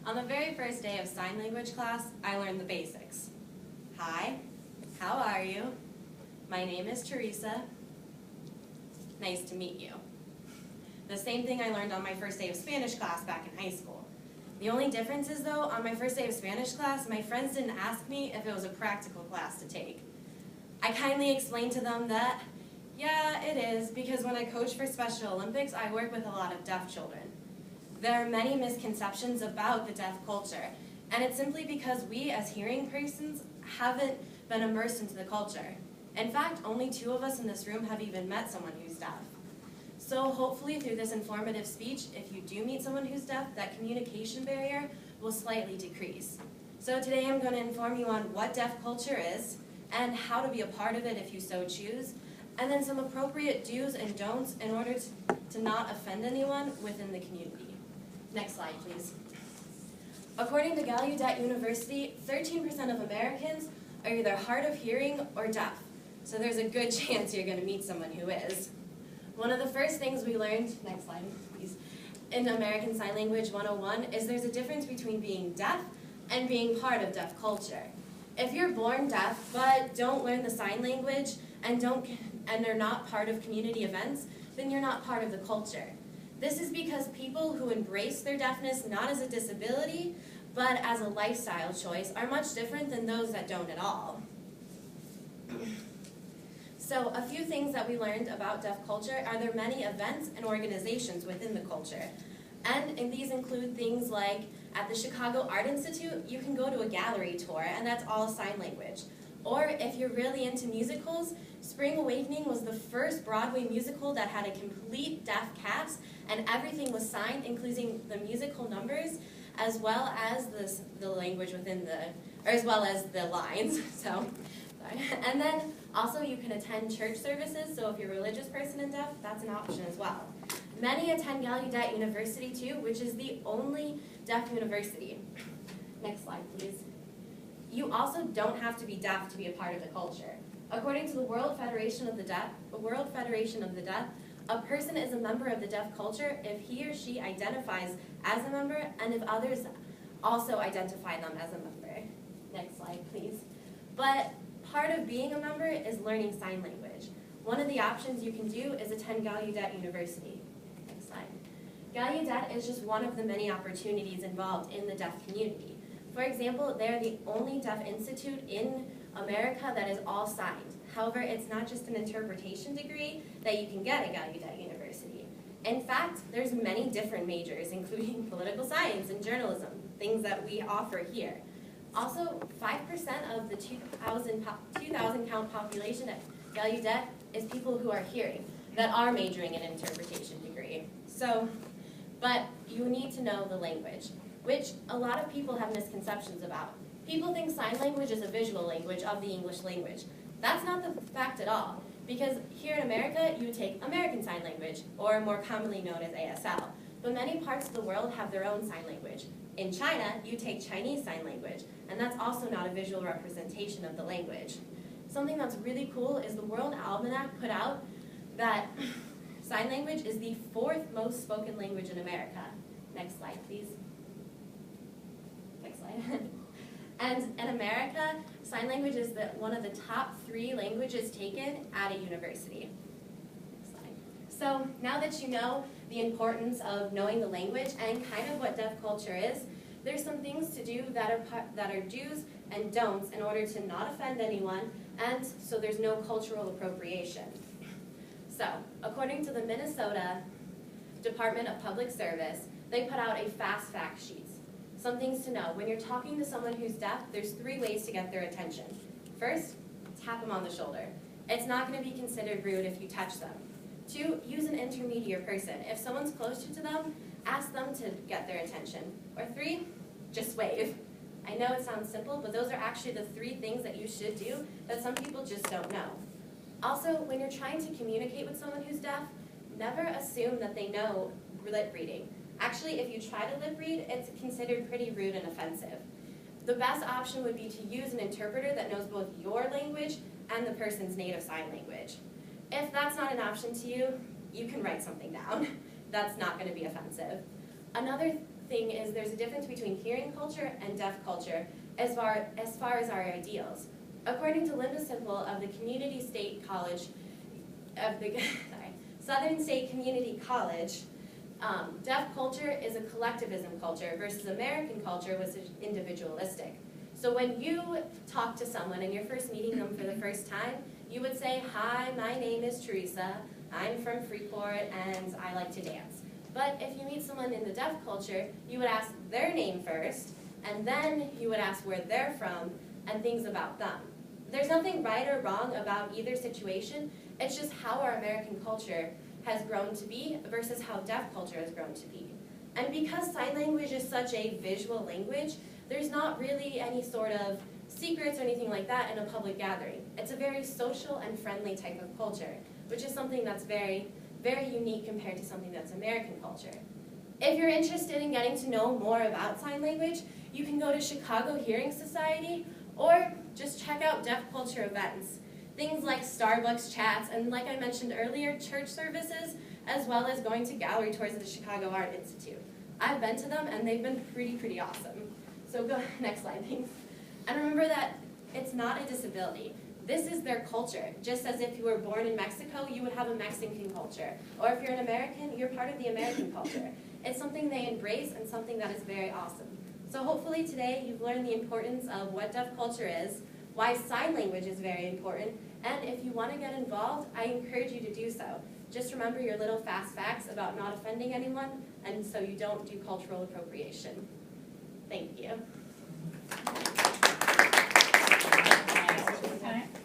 On the very first day of sign language class, I learned the basics. Hi, how are you? My name is Teresa. Nice to meet you. The same thing I learned on my first day of Spanish class back in high school. The only difference is though, on my first day of Spanish class, my friends didn't ask me if it was a practical class to take. I kindly explained to them that, yeah, it is, because when I coach for Special Olympics, I work with a lot of deaf children. There are many misconceptions about the deaf culture, and it's simply because we as hearing persons haven't been immersed into the culture. In fact, only 2 of us in this room have even met someone who's deaf. So hopefully through this informative speech, if you do meet someone who's deaf, that communication barrier will slightly decrease. So today I'm going to inform you on what deaf culture is, and how to be a part of it if you so choose, and then some appropriate do's and don'ts in order to not offend anyone within the community. Next slide, please. According to Gallaudet University, 13% of Americans are either hard of hearing or deaf, so there's a good chance you're going to meet someone who is. One of the first things we learned, next slide, please, in American Sign Language 101 is there's a difference between being deaf and being part of deaf culture. If you're born deaf but don't learn the sign language and are not part of community events, then you're not part of the culture. This is because people who embrace their deafness not as a disability, but as a lifestyle choice are much different than those that don't at all. So a few things that we learned about deaf culture are there many events and organizations within the culture. And these include things like at the Chicago Art Institute, you can go to a gallery tour, and that's all sign language. Or if you're really into musicals, Spring Awakening was the first Broadway musical that had a complete deaf cast, and everything was signed, including the musical numbers, as well as the language within as well as the lines. So, sorry. And then also you can attend church services, so if you're a religious person and deaf, that's an option as well. Many attend Gallaudet University too, which is the only deaf university. Next slide, please. You also don't have to be deaf to be a part of the culture. According to the World Federation of the Deaf, a person is a member of the deaf culture if he or she identifies as a member and if others also identify them as a member. Next slide, please. But part of being a member is learning sign language. One of the options you can do is attend Gallaudet University. Next slide. Gallaudet is just one of the many opportunities involved in the deaf community. For example, they're the only deaf institute in America that is all signed. However, it's not just an interpretation degree that you can get at Gallaudet University. In fact, there's many different majors, including political science and journalism, things that we offer here. Also, 5% of the 2,000 count population at Gallaudet is people who are hearing, that are majoring in an interpretation degree. So, but you need to know the language, which a lot of people have misconceptions about. People think sign language is a visual language of the English language. That's not the fact at all, because here in America, you take American Sign Language, or more commonly known as ASL, but many parts of the world have their own sign language. In China, you take Chinese Sign Language, and that's also not a visual representation of the language. Something that's really cool is the World Almanac put out that sign language is the 4th most spoken language in America. Next slide, please. Next slide. And in America, sign language is one of the top 3 languages taken at a university. Next slide. So now that you know the importance of knowing the language and kind of what deaf culture is, there's some things to do that are do's and don'ts in order to not offend anyone, and so there's no cultural appropriation. So, according to the Minnesota Department of Public Service, they put out a fast fact sheet. Some things to know. When you're talking to someone who's deaf, there's 3 ways to get their attention. First, tap them on the shoulder. It's not going to be considered rude if you touch them. 2, use an intermediate person. If someone's closer to them, ask them to get their attention. Or 3, just wave. I know it sounds simple, but those are actually the 3 things that you should do that some people just don't know. Also, when you're trying to communicate with someone who's deaf, never assume that they know lip reading. Actually, if you try to lip read, it's considered pretty rude and offensive. The best option would be to use an interpreter that knows both your language and the person's native sign language. If that's not an option to you, you can write something down. That's not going to be offensive. Another thing is there's a difference between hearing culture and deaf culture as far as our ideals. According to Linda Simple of the Community State College, of the Southern State Community College, deaf culture is a collectivism culture versus American culture, which is individualistic. So when you talk to someone and you're first meeting them for the first time, you would say, "Hi, my name is Teresa, I'm from Freeport, and I like to dance." But if you meet someone in the deaf culture, you would ask their name first, and then you would ask where they're from and things about them. There's nothing right or wrong about either situation, it's just how our American culture has grown to be versus how deaf culture has grown to be. And because sign language is such a visual language, there's not really any sort of secrets or anything like that in a public gathering. It's a very social and friendly type of culture, which is something that's very, very unique compared to something that's American culture. If you're interested in getting to know more about sign language, you can go to Chicago Hearing Society or just check out deaf culture events. Things like Starbucks chats and, like I mentioned earlier, church services, as well as going to gallery tours at the Chicago Art Institute. I've been to them and they've been pretty awesome. So go, next slide, thanks. And remember that it's not a disability. This is their culture. Just as if you were born in Mexico, you would have a Mexican culture. Or if you're an American, you're part of the American culture. It's something they embrace and something that is very awesome. So hopefully today you've learned the importance of what deaf culture is, why sign language is very important, and if you want to get involved, I encourage you to do so. Just remember your little fast facts about not offending anyone, and so you don't do cultural appropriation. Thank you.